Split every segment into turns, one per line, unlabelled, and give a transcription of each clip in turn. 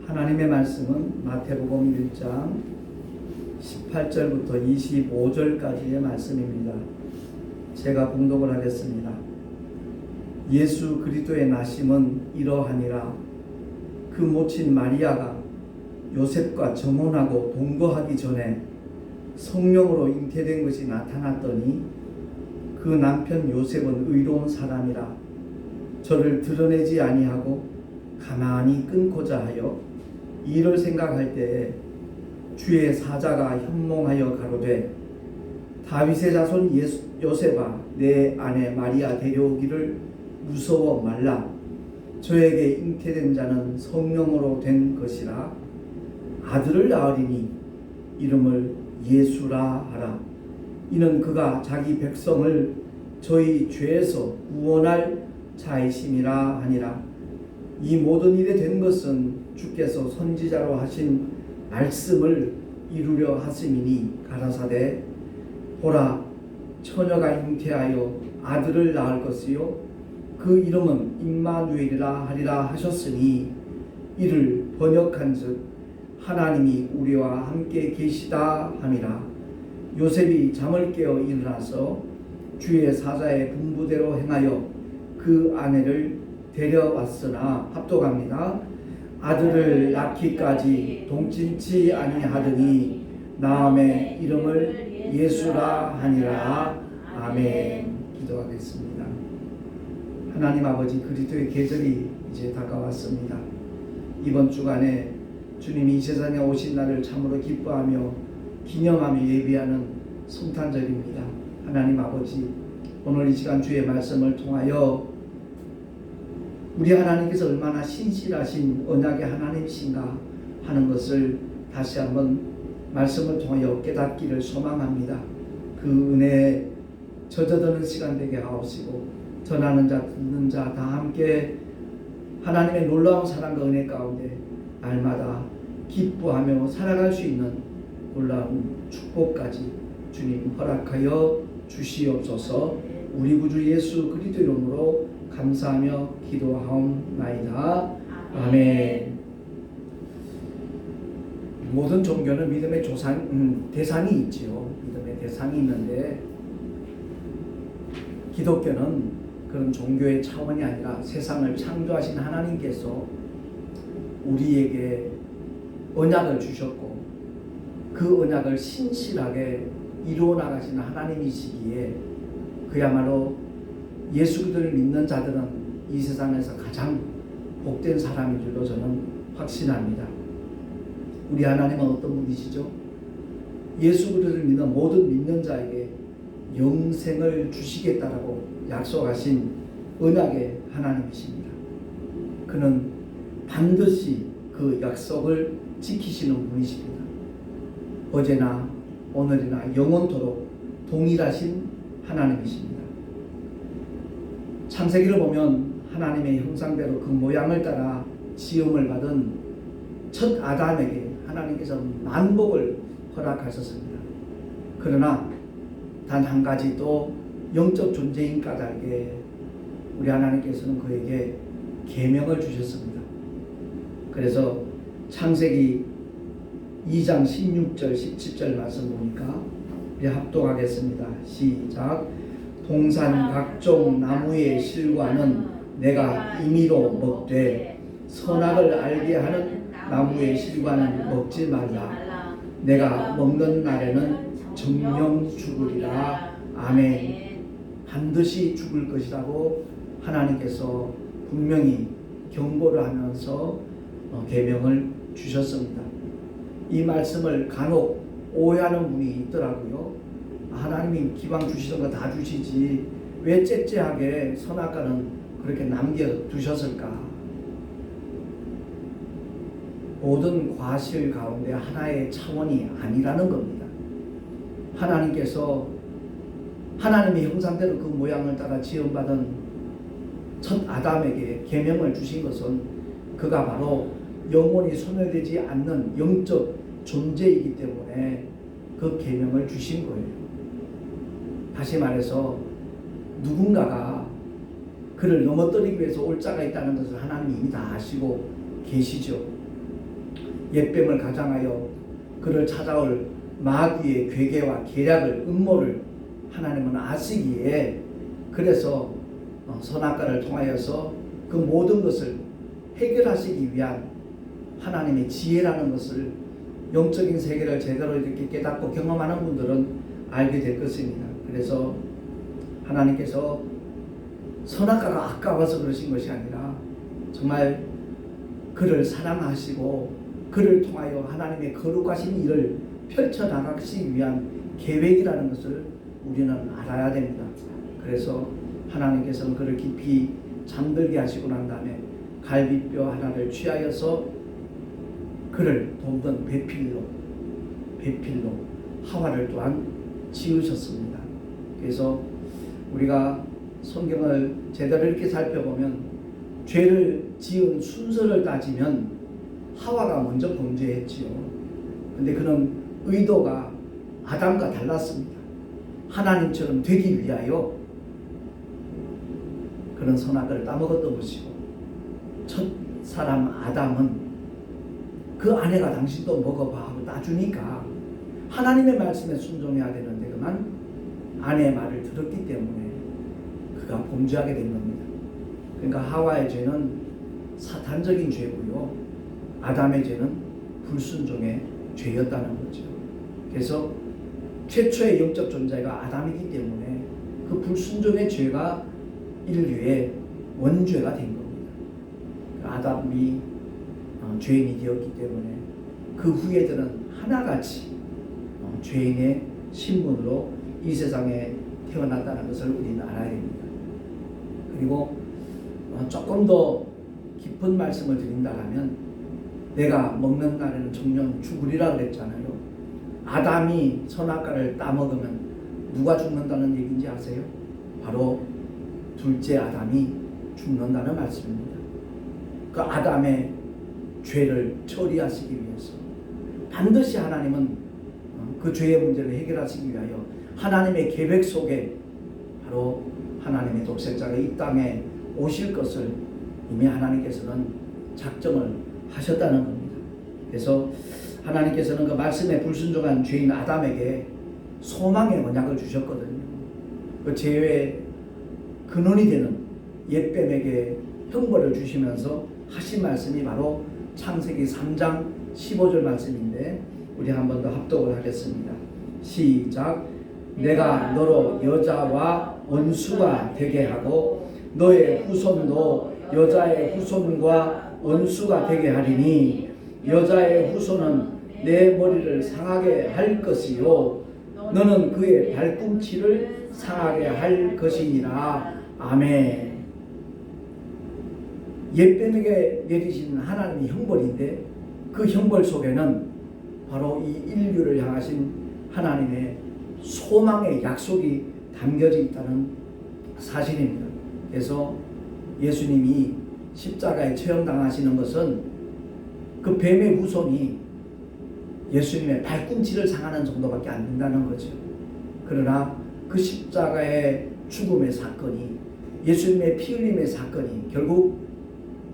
하나님의 말씀은 마태복음 1장 18절부터 25절까지의 말씀입니다. 제가 봉독을 하겠습니다. 예수 그리스도의 나심은 이러하니라. 그 모친 마리아가 요셉과 정혼하고 동거하기 전에 성령으로 잉태된 것이 나타났더니 그 남편 요셉은 의로운 사람이라 저를 드러내지 아니하고 가만히 끊고자 하여 이를 생각할 때에 주의 사자가 현몽하여 가로되 다윗의 자손 요셉아 내 아내 마리아 데려오기를 무서워 말라. 저에게 잉태된 자는 성령으로 된 것이라. 아들을 낳으리니 이름을 예수라 하라. 이는 그가 자기 백성을 저희 죄에서 구원할 자이심이라 하니라. 이 모든 일에 된 것은 주께서 선지자로 하신 말씀을 이루려 하심이니 가라사대 보라 처녀가 잉태하여 아들을 낳을 것이요 그 이름은 임마누엘이라 하리라 하셨으니 이를 번역한즉 하나님이 우리와 함께 계시다 함이라. 요셉이 잠을 깨어 일어나서 주의 사자의 분부대로 행하여 그 아내를 데려왔으나 합독합니다. 아들을 낳기까지 동침치 아니하더니 나음의 이름을 예수라 하니라. 아멘. 기도하겠습니다. 하나님 아버지, 그리스도의 계절이 이제 다가왔습니다. 이번 주간에 주님이 이 세상에 오신 날을 참으로 기뻐하며 기념하며 예비하는 성탄절입니다. 하나님 아버지, 오늘 이 시간 주의 말씀을 통하여 우리 하나님께서 얼마나 신실하신 언약의 하나님이신가 하는 것을 다시 한번 말씀을 통하여 깨닫기를 소망합니다. 그 은혜에 젖어드는 시간 되게 하옵시고 전하는 자 듣는 자 다 함께 하나님의 놀라운 사랑과 은혜 가운데 날마다 기뻐하며 살아갈 수 있는 놀라운 축복까지 주님 허락하여 주시옵소서. 우리 구주 예수 그리스도 이름으로 감사하며 기도하옵나이다. 아멘. 모든 종교는 믿음의 대상이 있지요. 믿음의 대상이 있는데 기독교는 그런 종교의 차원이 아니라 세상을 창조하신 하나님께서 우리에게 언약을 주셨고 그 언약을 신실하게 이루어 나가시는 하나님이시기에 그야말로 예수 그리스도를 믿는 자들은 이 세상에서 가장 복된 사람인 줄로 저는 확신합니다. 우리 하나님은 어떤 분이시죠? 예수 그리스도를 믿는 모든 믿는 자에게 영생을 주시겠다라고 약속하신 언약의 하나님이십니다. 그는 반드시 그 약속을 지키시는 분이십니다. 어제나 오늘이나 영원토록 동일하신 하나님이십니다. 창세기를 보면 하나님의 형상대로 그 모양을 따라 지음을 받은 첫 아담에게 하나님께서 만복을 허락하셨습니다. 그러나 단 한 가지 또 영적 존재인 까닭에 우리 하나님께서는 그에게 계명을 주셨습니다. 그래서 창세기 2장 16절 17절 말씀 보니까 우리 합독하겠습니다. 시작. 동산 각종 나무의 실과는 내가 임의로 먹되 선악을 알게 하는 나무의 실과는 먹지 말라. 내가 먹는 날에는 정령 죽으리라. 아멘. 반드시 죽을 것이라고 하나님께서 분명히 경고를 하면서 계명을 주셨습니다. 이 말씀을 간혹 오해하는 분이 있더라고요. 하나님이 기왕 주시던 거 다 주시지 왜 째째하게 선악과는 그렇게 남겨두셨을까? 모든 과실 가운데 하나의 차원이 아니라는 겁니다. 하나님께서 하나님의 형상대로 그 모양을 따라 지음받은 첫 아담에게 계명을 주신 것은 그가 바로 영원히 소멸되지 않는 영적 존재이기 때문에 그 계명을 주신 거예요. 다시 말해서 누군가가 그를 넘어뜨리기 위해서 올 자가 있다는 것을 하나님이 이미 다 아시고 계시죠. 옛뱀을 가장하여 그를 찾아올 마귀의 괴계와 계략을 음모를 하나님은 아시기에 그래서 선악과를 통하여서 그 모든 것을 해결하시기 위한 하나님의 지혜라는 것을 영적인 세계를 제대로 이렇게 깨닫고 경험하는 분들은 알게 될 것입니다. 그래서 하나님께서 선악과가 아까워서 그러신 것이 아니라 정말 그를 사랑하시고 그를 통하여 하나님의 거룩하신 일을 펼쳐나가시기 위한 계획이라는 것을 우리는 알아야 됩니다. 그래서 하나님께서는 그를 깊이 잠들게 하시고 난 다음에 갈비뼈 하나를 취하여서 그를 돕던 배필로 하와를 또한 지으셨습니다. 그래서 우리가 성경을 제대로 이렇게 살펴보면 죄를 지은 순서를 따지면 하와가 먼저 범죄했지요. 근데 그는 의도가 아담과 달랐습니다. 하나님처럼 되기 위하여 그런 선악을 따먹었던 것이고, 첫 사람 아담은 그 아내가 당신도 먹어봐 하고 따주니까 하나님의 말씀에 순종해야 되는데 그만 아내의 말을 들었기 때문에 그가 범죄하게 된 겁니다. 그러니까 하와의 죄는 사탄적인 죄고요, 아담의 죄는 불순종의 죄였다는 거죠. 그래서 최초의 영적 존재가 아담이기 때문에 그 불순종의 죄가 인류의 원죄가 된 겁니다. 아담이 죄인이 되었기 때문에 그 후예들은 하나같이 죄인의 신분으로 이 세상에 태어났다는 것을 우리는 알아야 됩니다. 그리고 조금 더 깊은 말씀을 드린다면 내가 먹는 날에는 정녕 죽으리라 그랬잖아요. 아담이 선악과를 따먹으면 누가 죽는다는 얘기인지 아세요? 바로 둘째 아담이 죽는다는 말씀입니다. 그 아담의 죄를 처리하시기 위해서 반드시 하나님은 그 죄의 문제를 해결하시기 위하여 하나님의 계획 속에 바로 하나님의 독생자가 이 땅에 오실 것을 이미 하나님께서는 작정을 하셨다는 겁니다. 그래서 하나님께서는 그 말씀에 불순종한 죄인 아담에게 소망의 언약을 주셨거든요. 그 죄의 근원이 되는 옛뱀에게 형벌을 주시면서 하신 말씀이 바로 창세기 3장 15절 말씀인데 우리 한 번 더 합독을 하겠습니다. 시작. 내가 너로 여자와 원수가 되게 하고 너의 후손도 여자의 후손과 원수가 되게 하리니 여자의 후손은 내 머리를 상하게 할 것이요 너는 그의 발꿈치를 상하게 할 것이니라. 아멘. 옛뱀에게 내리신 하나님의 형벌인데 그 형벌 속에는 바로 이 인류를 향하신 하나님의 소망의 약속이 담겨져 있다는 사실입니다. 그래서 예수님이 십자가에 처형당하시는 것은 그 뱀의 후손이 예수님의 발꿈치를 상하는 정도밖에 안 된다는 거죠. 그러나 그 십자가의 죽음의 사건이, 예수님의 피 흘림의 사건이 결국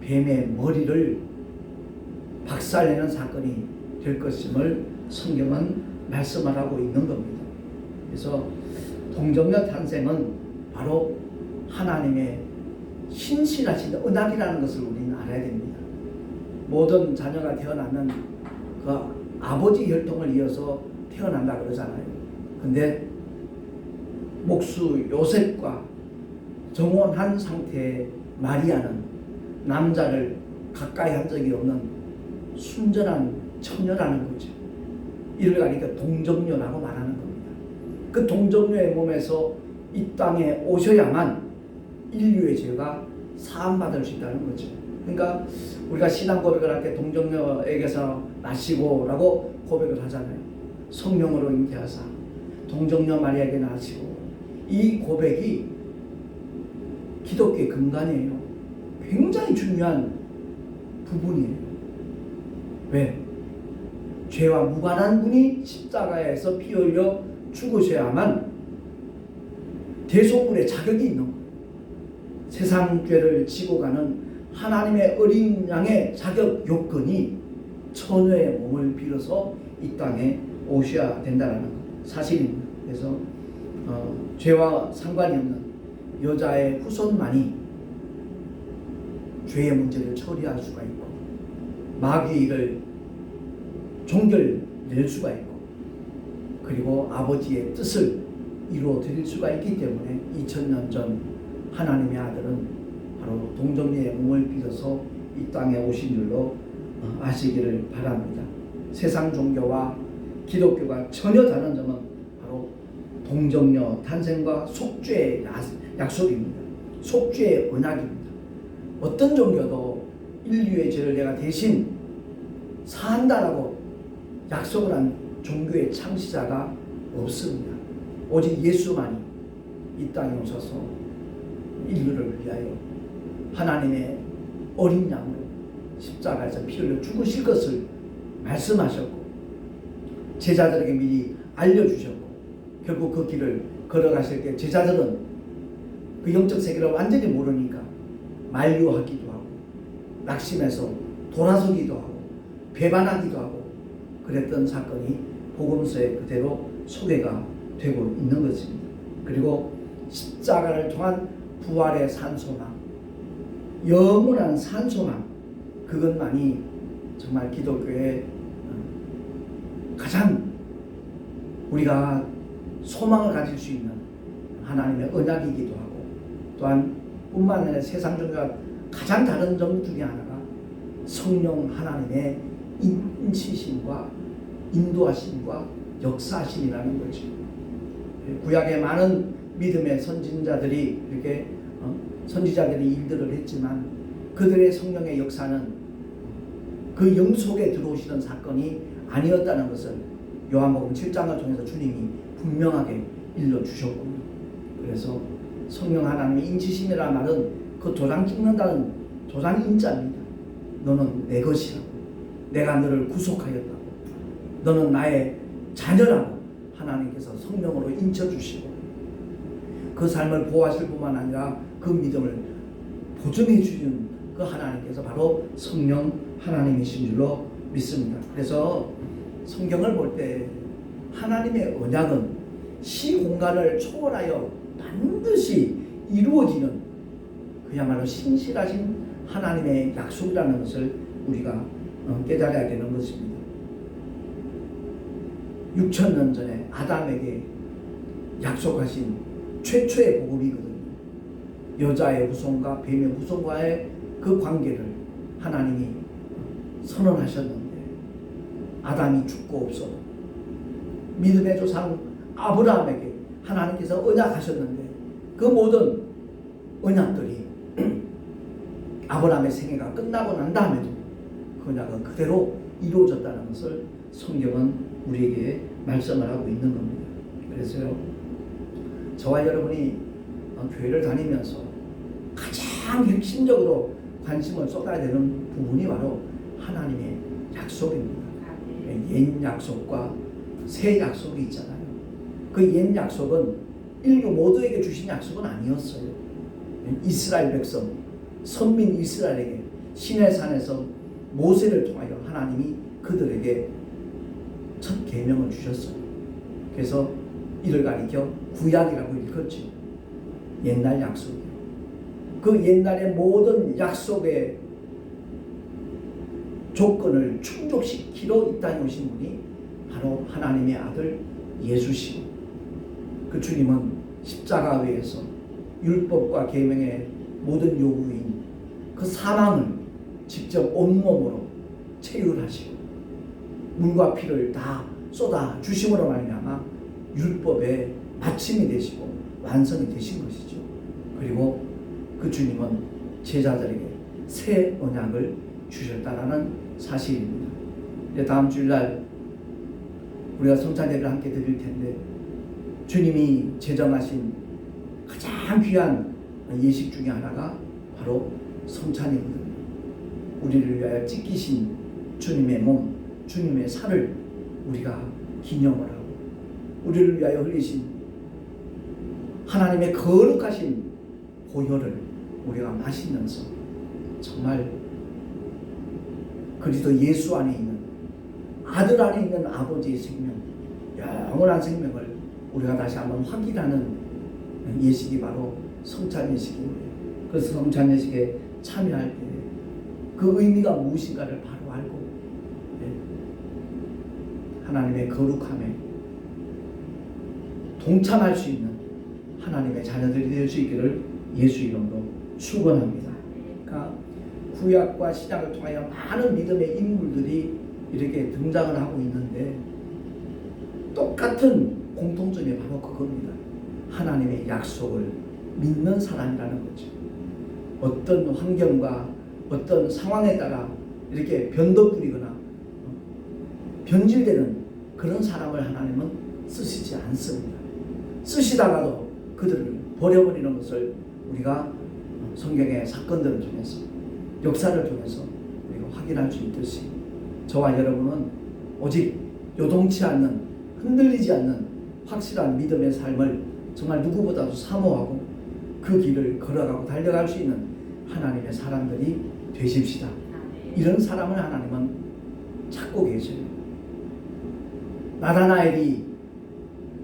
뱀의 머리를 박살내는 사건이 될 것임을 성경은 말씀을 하고 있는 겁니다. 그래서 동정녀 탄생은 바로 하나님의 신실하신 언약이라는 것을 우리는 알아야 됩니다. 모든 자녀가 태어나면 그 아버지 혈통을 이어서 태어난다 그러잖아요. 근데 목수 요셉과 정혼한 상태의 마리아는 남자를 가까이 한 적이 없는 순전한 처녀라는 거죠. 이를 가리켜 동정녀라고 말하는 겁니다. 그 동정녀의 몸에서 이 땅에 오셔야만 인류의 죄가 사함받을 수 있다는 거죠. 그러니까 우리가 신앙 고백을 할 때 동정녀에게서 나시고 라고 고백을 하잖아요. 성령으로 잉태하사 동정녀 마리아에게 나시고, 이 고백이 기독교의 근간이에요. 굉장히 중요한 부분이에요. 왜? 죄와 무관한 분이 십자가에서 피 흘려 죽으셔야만 대속물의 자격이 있는 거예요. 세상 죄를 지고 가는 하나님의 어린 양의 자격 요건이 처녀의 몸을 빌어서 이 땅에 오셔야 된다는 사실입니다. 그래서 죄와 상관이 없는 여자의 후손만이 죄의 문제를 처리할 수가 있고 마귀의 일을 종결낼 수가 있고 그리고 아버지의 뜻을 이루어 드릴 수가 있기 때문에 2000년 전 하나님의 아들은 바로 동정녀의 몸을 빌어서 이 땅에 오신 줄로 아시기를 바랍니다. 세상 종교와 기독교가 전혀 다른 점은 바로 동정녀 탄생과 속죄의 약속입니다. 속죄의 언약입니다. 어떤 종교도 인류의 죄를 내가 대신 사한다라고 약속을 한 종교의 창시자가 없습니다. 오직 예수만이 이 땅에 오셔서 인류를 위하여 하나님의 어린 양을 십자가에서 피 흘려 죽으실 것을 말씀하셨고 제자들에게 미리 알려주셨고 결국 그 길을 걸어가실 때 제자들은 그 영적 세계를 완전히 모르니까 만류하기도 하고 낙심해서 돌아서기도 하고 배반하기도 하고 그랬던 사건이 복음서에 그대로 소개가 되고 있는 것입니다. 그리고 십자가를 통한 부활의 산소망, 영원한 산소망, 그것만이 정말 기독교의 가장 우리가 소망을 가질 수 있는 하나님의 언약이기도 하고 또한 뿐만 아니라 세상 종교와 가장 다른 점 중에 하나가 성령 하나님의 인치심과 인도하심과 역사하심이라는 거죠. 구약의 많은 믿음의 선지자들이 이렇게 선지자들이 일들을 했지만 그들의 성령의 역사는 그 영 속에 들어오시는 사건이 아니었다는 것을 요한복음 7장을 통해서 주님이 분명하게 일러주셨군요. 그래서 성령 하나님의 인치심이라는 말은 그 도장 찍는다는 도장 인자입니다. 너는 내 것이라고, 내가 너를 구속하였다고, 너는 나의 자녀라고 하나님께서 성령으로 인쳐주시고 그 삶을 보호하실 뿐만 아니라 그 믿음을 보증해 주시는 그 하나님께서 바로 성령 하나님이신 줄로 믿습니다. 그래서 성경을 볼 때 하나님의 언약은 시공간을 초월하여 반드시 이루어지는 그야말로 신실하신 하나님의 약속이라는 것을 우리가 깨달아야 되는 것입니다. 6000년 전에 아담에게 약속하신 최초의 복음이거든요. 여자의 후손과 뱀의 후손과의 그 관계를 하나님이 선언하셨는데 아담이 죽고 없어도 믿음의 조상 아브라함에게 하나님께서 언약하셨는데 그 모든 언약들이 아브라함의 생애가 끝나고 난 다음에도 그 언약은 그대로 이루어졌다는 것을 성경은 우리에게 말씀을 하고 있는 겁니다. 그래서요, 저와 여러분이 교회를 다니면서 가장 핵심적으로 관심을 쏟아야 되는 부분이 바로 하나님의 약속입니다. 옛 약속과 새 약속이 있잖아요. 그 옛 약속은 인류 모두에게 주신 약속은 아니었어요. 이스라엘 백성, 선민 이스라엘에게 시내산에서 모세를 통하여 하나님이 그들에게 첫 계명을 주셨어요. 그래서 이를 가리켜 구약이라고 읽었죠. 옛날 약속이요. 그 옛날의 모든 약속의 조건을 충족시키러 이 땅에 오신 분이 바로 하나님의 아들 예수시고 그 주님은 십자가 위에서 율법과 계명의 모든 요구인 그 사망을 직접 온몸으로 체휼하시고 물과 피를 다 쏟아 주심으로 말미암아 율법의 마침이 되시고 완성이 되신 것이죠. 그리고 그 주님은 제자들에게 새 언약을 주셨다라는 사실입니다. 이제 다음 주일날 우리가 성찬 예배를 함께 드릴 텐데 주님이 제정하신 가장 귀한 예식 중에 하나가 바로 성찬이거든요. 우리를 위하여 찢기신 주님의 몸, 주님의 살을 우리가 기념을 하고 우리를 위하여 흘리신 하나님의 거룩하신 보혈을 우리가 마시면서 정말 그리스도 예수 안에 있는 아들 안에 있는 아버지의 생명, 영원한 생명을 우리가 다시 한번 확인하는 예식이 바로 성찬 예식입니다. 그 성찬 예식에 참여할 때 그 의미가 무엇인가를 바로 알고 하나님의 거룩함에 동참할 수 있는 하나님의 자녀들이 될 수 있기를 예수 이름으로 축원합니다. 그러니까 구약과 신약을 통하여 많은 믿음의 인물들이 이렇게 등장을 하고 있는데 똑같은 공통점이 바로 그겁니다. 하나님의 약속을 믿는 사람이라는 거죠. 어떤 환경과 어떤 상황에 따라 이렇게 변덕부리거나 변질되는 그런 사람을 하나님은 쓰시지 않습니다. 쓰시다가도 그들을 버려버리는 것을 우리가 성경의 사건들을 통해서 역사를 통해서 우리가 확인할 수 있듯이 저와 여러분은 오직 요동치 않는, 흔들리지 않는 확실한 믿음의 삶을 정말 누구보다도 사모하고 그 길을 걸어가고 달려갈 수 있는 하나님의 사람들이 되십시다. 이런 사람을 하나님은 찾고 계셔요. 나다나엘이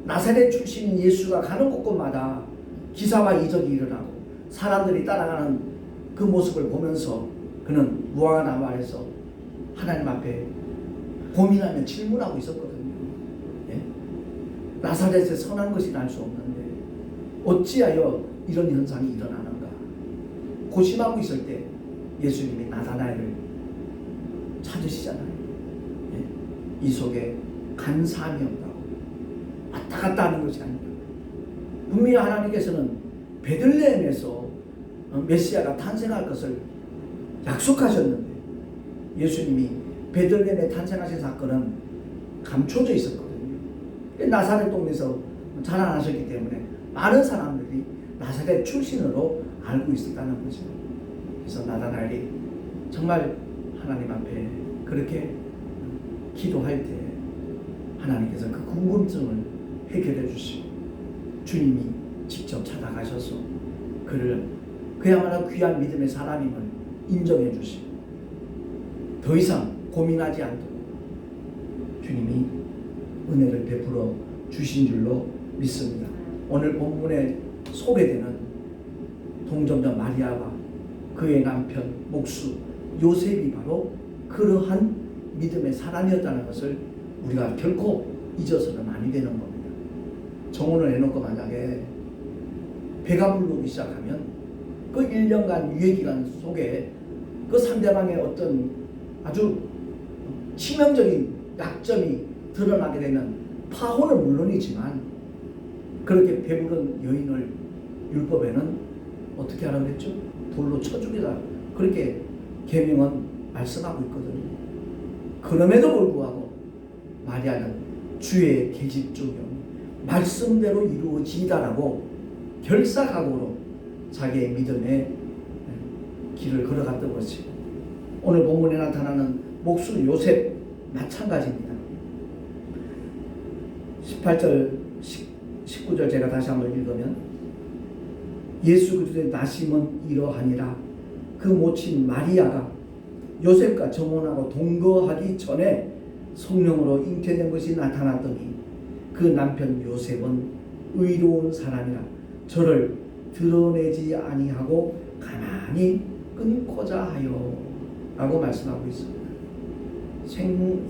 나사렛 출신인 예수가 가는 곳곳마다 기사와 이적이 일어나고 사람들이 따라가는 그 모습을 보면서 그는 무화과 나무 아래서 하나님 앞에 고민하며 질문하고 있었거든요. 예? 나사렛에 선한 것이 날 수 없는데 어찌하여 이런 현상이 일어나는가 고심하고 있을 때 예수님이 나다나엘을 찾으시잖아요. 예? 이 속에 간사함이 없다고 왔다 갔다 하는 것이 아니라 분명히 하나님께서는 베들레헴에서 메시아가 탄생할 것을 약속하셨는데 예수님이 베들레헴에 탄생하신 사건은 감춰져 있었거든요. 나사렛 동네에서 자라나셨기 때문에 많은 사람들이 나사렛 출신으로 알고 있었다는 거죠. 그래서 나다나엘이 정말 하나님 앞에 그렇게 기도할 때 하나님께서 그 궁금증을 해결해 주시고 주님이 직접 찾아가셔서 그를 그야말로 귀한 믿음의 사람임을 인정해 주시고 더 이상 고민하지 않도록 주님이 은혜를 베풀어 주신 줄로 믿습니다. 오늘 본문에 소개되는 동정녀 마리아와 그의 남편 목수 요셉이 바로 그러한 믿음의 사람이었다는 것을 우리가 결코 잊어서는 아니 되는 겁니다. 정혼을 해놓고 만약에 배가 부르기 시작하면 그 1년간 유예기간 속에 그 상대방의 어떤 아주 치명적인 약점이 드러나게 되면 파혼은 물론이지만 그렇게 배부른 여인을 율법에는 어떻게 하라고 그랬죠? 돌로 쳐 죽이라 그렇게 계명은 말씀하고 있거든요. 그럼에도 불구하고 마리아는 주의 계집종이 말씀대로 이루어지다라고 결사각오로 자기의 믿음의 길을 걸어갔던 것이고 오늘 본문에 나타나는 목수 요셉 마찬가지입니다. 18절 19절 제가 다시 한번 읽으면 예수 그리스도의 나심은 이러하니라 그 모친 마리아가 요셉과 정혼하고 동거하기 전에 성령으로 잉태된 것이 나타났더니 그 남편 요셉은 의로운 사람이라 저를 드러내지 아니하고 가만히 끊고자 하여 라고 말씀하고 있습니다.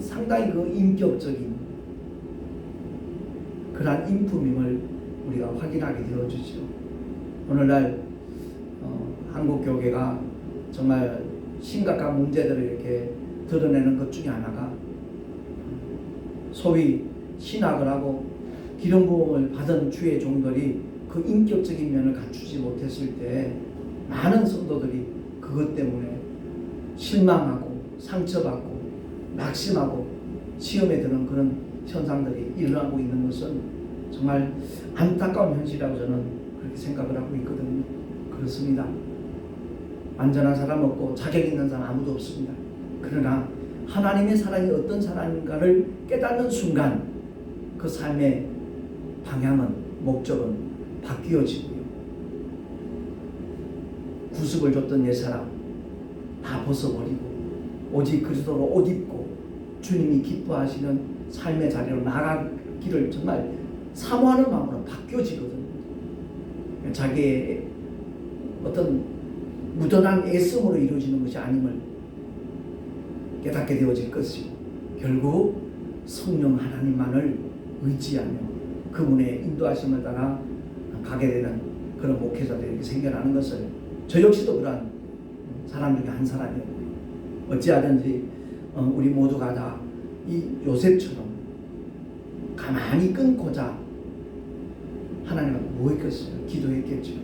상당히 그 인격적인 그러한 인품임을 우리가 확인하게 되어주죠. 오늘날 한국교회가 정말 심각한 문제들을 이렇게 드러내는 것 중에 하나가 소위 신학을 하고 기름 부음을 받은 주의 종들이 그 인격적인 면을 갖추지 못했을 때 많은 성도들이 그것 때문에 실망하고 상처받고 낙심하고 시험에 드는 그런 현상들이 일어나고 있는 것은 정말 안타까운 현실이라고 저는 그렇게 생각을 하고 있거든요. 그렇습니다. 완전한 사람 없고 자격 있는 사람 아무도 없습니다. 그러나 하나님의 사랑이 어떤 사람인가를 깨닫는 순간 그 삶의 방향은 목적은 바뀌어지고요. 구습을 줬던 옛사람 다 벗어버리고 오직 그리스도로 옷 입고 주님이 기뻐하시는 삶의 자리로 나가기를 정말 사모하는 마음으로 바뀌어지거든요. 자기의 어떤 무던한 애씀으로 이루어지는 것이 아님을 깨닫게 되어질 것이고, 결국 성령 하나님만을 의지하며 그분의 인도하심을 따라 가게 되는 그런 목회자들이 생겨나는 것을, 저 역시도 그러한 사람 중에 한 사람이었고요. 어찌하든지 우리 모두가 다 이 요셉처럼 가만히 끊고자 하나님 앞에 뭐 했겠어요? 기도했겠죠.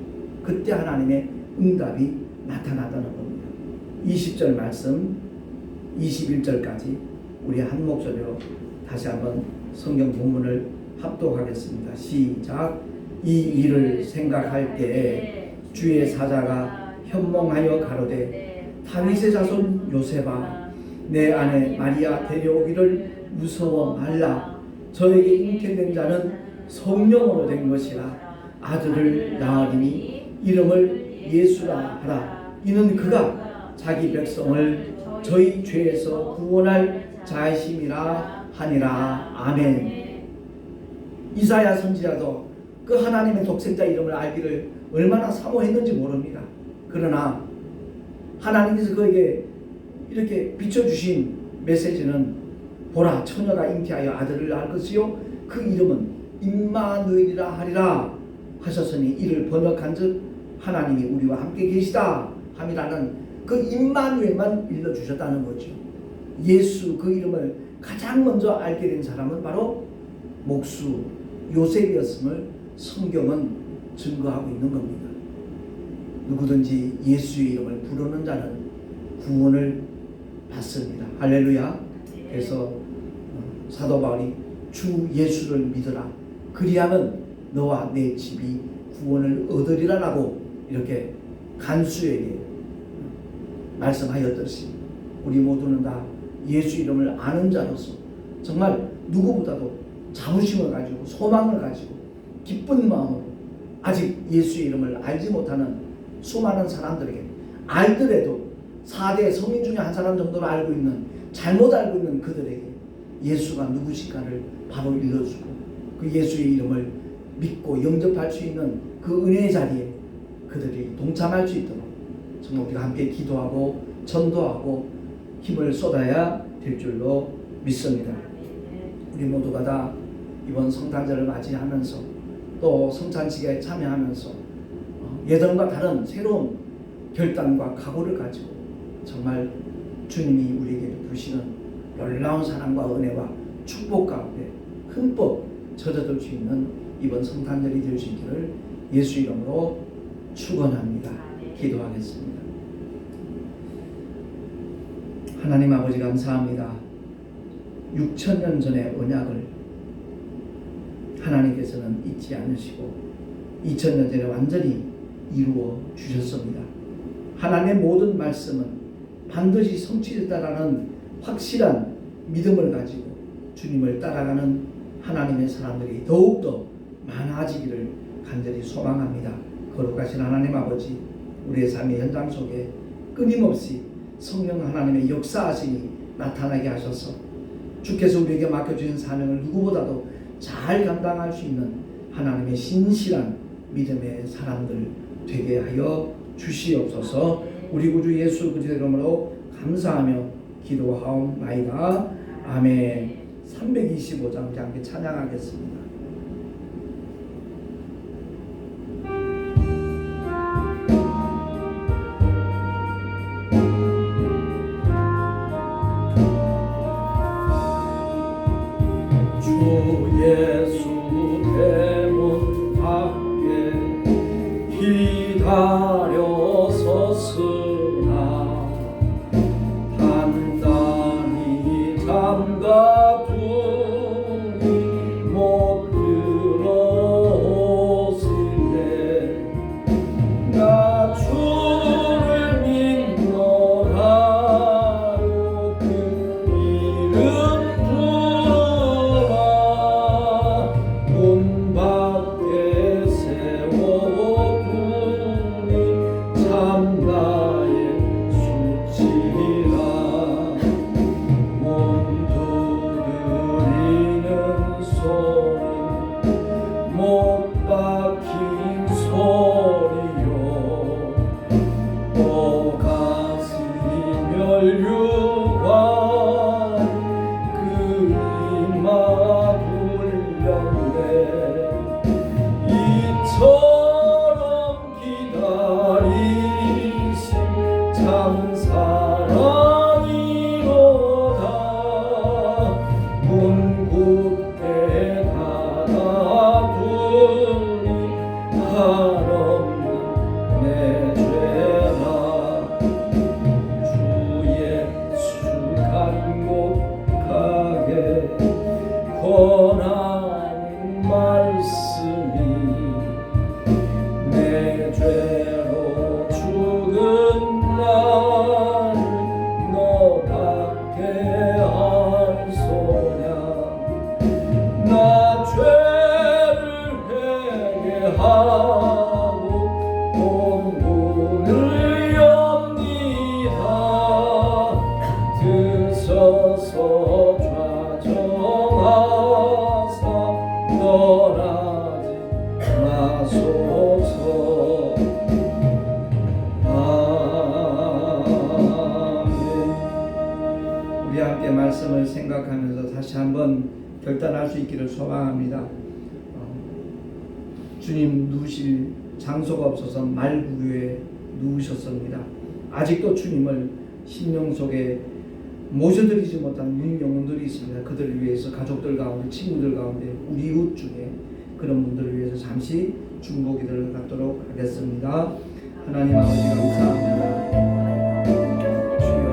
그때 하나님의 응답이 나타나다는 겁니다. 20절 말씀 21절까지 우리 한 목소리로 다시 한번 성경 본문을 합독하겠습니다. 시작. 이 일을 생각할 때에 주의 사자가 현몽하여 가로되 다윗의 자손 요셉아, 내 아내 마리아 데려오기를 무서워 말라. 저에게 잉태된 자는 성령으로 된 것이라. 아들을 낳으리니 이름을 예수라 하라. 이는 그가 자기 백성을 저희 죄에서 구원할 자이심이라 하니라. 아멘. 이사야 선지자도 그 하나님의 독생자 이름을 알기를 얼마나 사모했는지 모릅니다. 그러나 하나님께서 그에게 이렇게 비춰주신 메시지는, 보라 처녀가 잉태하여 아들을 낳을 것이요 그 이름은 임마누엘이라 하리라 하셨으니, 이를 번역한즉 하나님이 우리와 함께 계시다 함이라는 그 임마누엘만 일러주셨다는 거죠. 예수 그 이름을 가장 먼저 알게 된 사람은 바로 목수 요셉이었음을 성경은 증거하고 있는 겁니다. 누구든지 예수의 이름을 부르는 자는 구원을 받습니다. 할렐루야. 그래서 사도 바울이 주 예수를 믿으라, 그리하면 너와 내 집이 구원을 얻으리라라고 이렇게 간수에게 말씀하였듯이, 우리 모두는 다 예수 이름을 아는 자로서 정말 누구보다도 자부심을 가지고 소망을 가지고 기쁜 마음으로, 아직 예수의 이름을 알지 못하는 수많은 사람들에게, 알더라도 4대 성인 중에 한 사람 정도로 알고 있는, 잘못 알고 있는 그들에게 예수가 누구실까를 바로 일러주고, 그 예수의 이름을 믿고 영접할 수 있는 그 은혜의 자리에 그들이 동참할 수 있도록 정말 우리가 함께 기도하고 전도하고 힘을 쏟아야 될 줄로 믿습니다. 우리 모두가 다 이번 성탄절을 맞이하면서 또 성찬식에 참여하면서 예전과 다른 새로운 결단과 각오를 가지고 정말 주님이 우리에게 주시는 놀라운 사랑과 은혜와 축복 가운데 흠뻑 젖어들 수 있는 이번 성탄절이 될 수 있기를 예수 이름으로 축원합니다. 기도하겠습니다. 하나님 아버지 감사합니다. 6,000년 전의 언약을 하나님께서는 잊지 않으시고 2,000년 전에 완전히 이루어 주셨습니다. 하나님의 모든 말씀은 반드시 성취됐다라는 확실한 믿음을 가지고 주님을 따라가는 하나님의 사람들이 더욱더 많아지기를 간절히 소망합니다. 거룩하신 하나님 아버지, 우리의 삶의 현장 속에 끊임없이 성령 하나님의 역사하심이 나타나게 하셔서 주께서 우리에게 맡겨주신 사명을 누구보다도 잘 감당할 수 있는 하나님의 신실한 믿음의 사람들 되게 하여 주시옵소서. 우리 구주 예수 그리스도의 이름으로 감사하며 기도하옵나이다. 아멘. 325장 함께 찬양하겠습니다. 주 예수 대문 밖에 기다려 섰으나 단단히 잠가두니 못 들어오시네. 나 주를 믿노라고 그 이름 부르라. 문 밖에 세워두니 주셔서 좌정하사 떠나지 마소서. 아멘. 우리 함께 말씀을 생각하면서 다시 한번 결단할 수 있기를 소망합니다. 주님 누우실 장소가 없어서 말구유에 누우셨습니다. 아직도 주님을 심령 속에 모셔드리지 못한 유임 영혼들이 있습니다. 그들을 위해서 가족들 가운데, 친구들 가운데, 우리 이웃 중에 그런 분들을 위해서 잠시 중보 기도를 갖도록 하겠습니다. 하나님 아버지 감사합니다. 주여,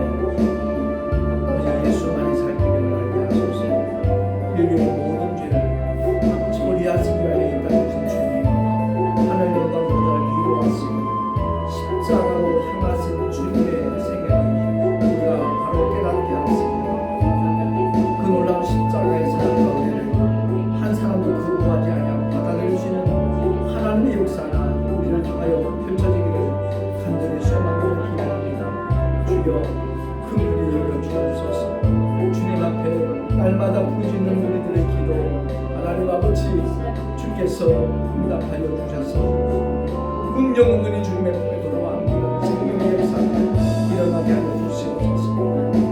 오직 예수만이 살기를 알게 하소서. 인류의 모든 죄를 처리하시기 위하여 이 땅에 오신 주님, 하늘 영광 보좌를 뒤로 왔으니 십자가로 향하신 주님의 생애를 우리가 바로 깨닫게 하였습니다. 그 놀라운 십자가의 사랑 가운데는 한 사람도 거부하지 아니하고 받아들일 수 있는 하나님의 역사가 우리를 통하여 펼쳐지기를 간절히 소망하고 기도합니다. 주여, 긍휼히 여겨 주옵소서. 주님 앞에 날마다 부르짖는 우리들의 기도 하나님 아버지 주께서 응답하여 주셔서 영혼들이 주님의 품에 돌아와 생명의 역사가 일어나게 하여 주시옵소서.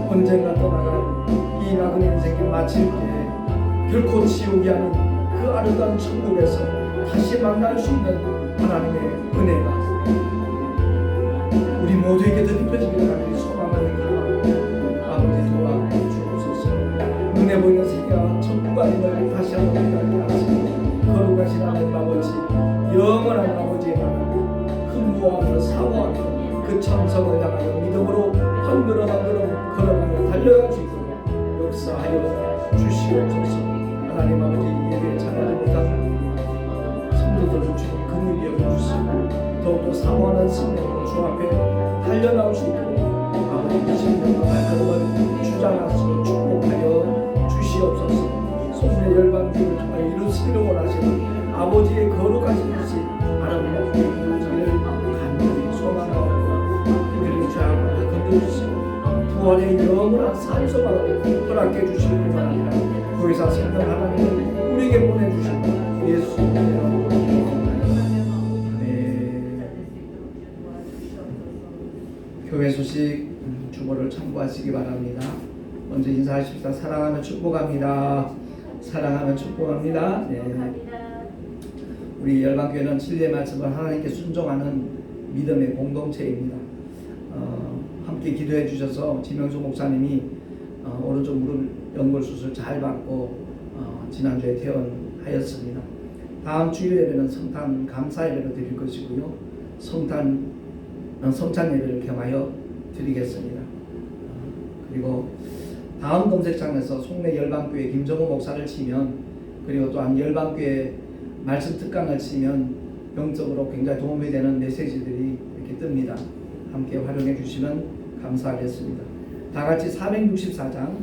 언젠가 떠나갈 이 나그네 인생을 마칠 때 결코 지옥이 아닌 그 아름다운 천국에서 다시 만날 수 있는 하나님의 은혜가 우리 모두에게 드리펴지기를 간절히 소망하는 기도 아버지 도와주옵소서. 눈에 보이는 세계와 천국 아님을 다시 한번 깨닫게 하시고 거룩하신 하나님 아버지, 영원한 아버지의 나라 흠모하며 사모하며 그 천성을 향하여 믿음으로 흔들어 걸어가며 달려갈 수 있도록 역사하여 주시옵소서. 하나님 아버지, 예배에 참여하지 못한 성도들을 주님 긍휼히 여겨주시고 더욱더 사모하는 심령으로 주 앞에 달려나올 수 있도록 아버지의 심령과 발걸음을 주장하시고 축복하여 주시옵소서. 손의 열방기를 통하여 이루시기를 원하시는 아버지의 거룩하신 뜻이 아름답게 이루어지기를 간절히 소망하고 우리를 죄악으로 건져주시고 부활의 영원한 산소마다 허락해 주시길 원합니다. 구의사 생명 하나님을 우리에게 보내주시고 예수님의 이름으로 네. 교회 소식 주보를 참고하시기 바랍니다. 먼저 인사하십시다. 사랑하며 축복합니다. 사랑하며 축복합니다. 네. 우리 열방교회는 진리의 말씀을 하나님께 순종하는 믿음의 공동체입니다. 함께 기도해 주셔서 지명수 목사님이 오른쪽 무릎 연골 수술 잘 받고 지난주에 퇴원하였습니다. 다음 주일 예배는 성탄 감사 예배를 드릴 것이고요. 성찬 예배를 겸하여 드리겠습니다. 그리고 다음 검색창에서 송내 열방교회 김정호 목사를 치면, 그리고 또한 열방교회 말씀 특강을 치면 영적으로 굉장히 도움이 되는 메시지들이 이렇게 뜹니다. 함께 활용해 주시면 감사하겠습니다. 다 같이 464장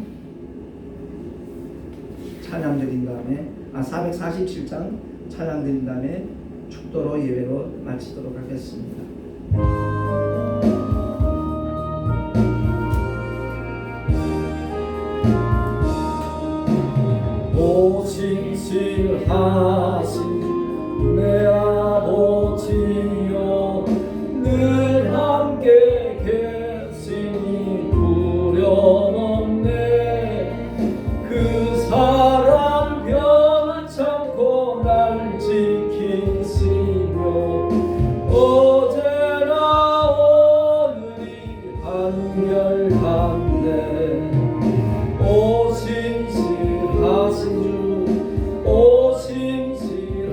찬양 드린 다음에 447장 찬양 드린 다음에 축도로 예배로 마치도록 하겠습니다. 오신실하신 내 아버지여, 늘 함께 계시니 두려움없네. 그 사랑 변찮고 날 지키시며 어제나 오늘이 한결같네. 오신실하신 주, 오신실하신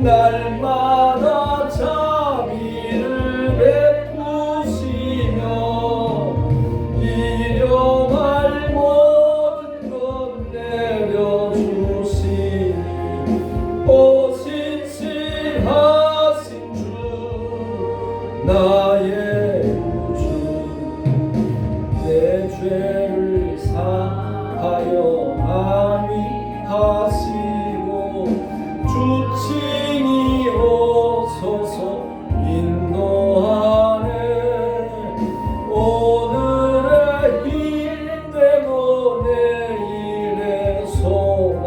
날마다 자비를 베푸시며 일용할 모든 것 내려주시니 오 신실하신 주 나의 구주 내 죄를 사하여 안위하시고 주친이 오소서 인도하네 오늘의 힘되고 내일의 소망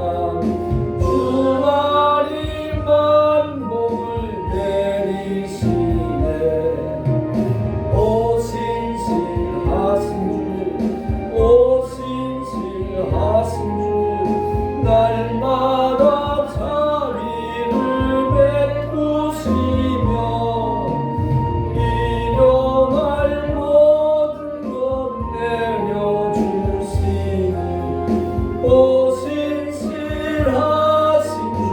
주말이 만복을 내리시네 오 신실하신 주 오 신실하신 주 날마다 자비를 베푸시며 일용할 모든 것 내려주시니 오 신실하신 주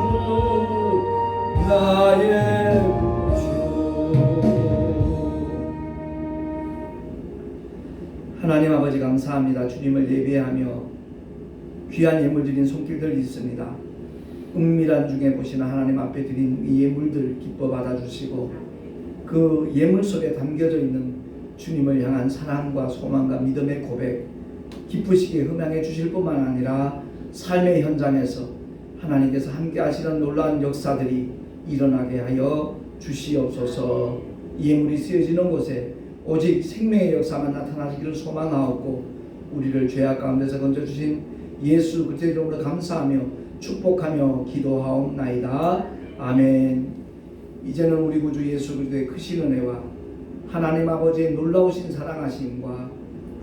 나의
하나님 아버지 감사합니다. 주님을 예배하며 귀한 예물 드린 손길들이 있습니다. 은밀한 중에 보시는 하나님 앞에 드린 이 예물들 기뻐 받아주시고 그 예물 속에 담겨져 있는 주님을 향한 사랑과 소망과 믿음의 고백 기쁘시게 흠양해 주실 뿐만 아니라 삶의 현장에서 하나님께서 함께 하시는 놀라운 역사들이 일어나게 하여 주시옵소서. 이 예물이 쓰여지는 곳에 오직 생명의 역사만 나타나시기를 소망하옵고 우리를 죄악 가운데서 건져주신 예수 그리스도의 이름으로 감사하며 축복하며 기도하옵나이다. 아멘. 이제는 우리 구주 예수 그리스도의 크신 은혜와 하나님 아버지의 놀라우신 사랑하심과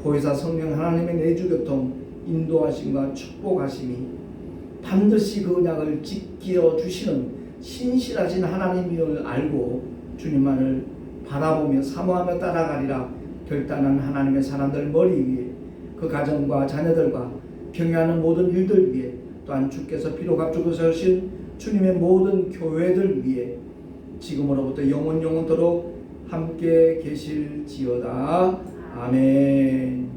보혜사 성령 하나님의 내주교통 인도하심과 축복하심이 반드시 그 언약을 지켜 주시는 신실하신 하나님을 알고 주님만을 바라보며 사모하며 따라가리라 결단한 하나님의 사람들 머리 위에 그 가정과 자녀들과 평행하는 모든 일들 위에 또한 주께서 피로 값주고 세우신 주님의 모든 교회들 위에 지금으로부터 영원토록 함께 계실지어다. 아멘.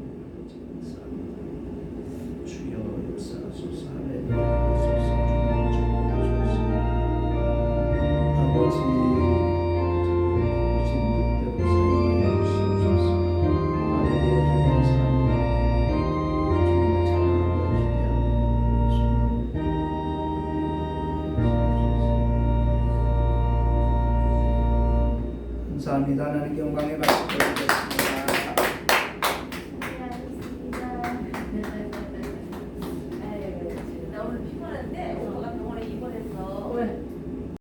주여 역사하소서. 할렐루야. 아버지 감사합니다. 하나님께 영광의 박수 드리겠습니다.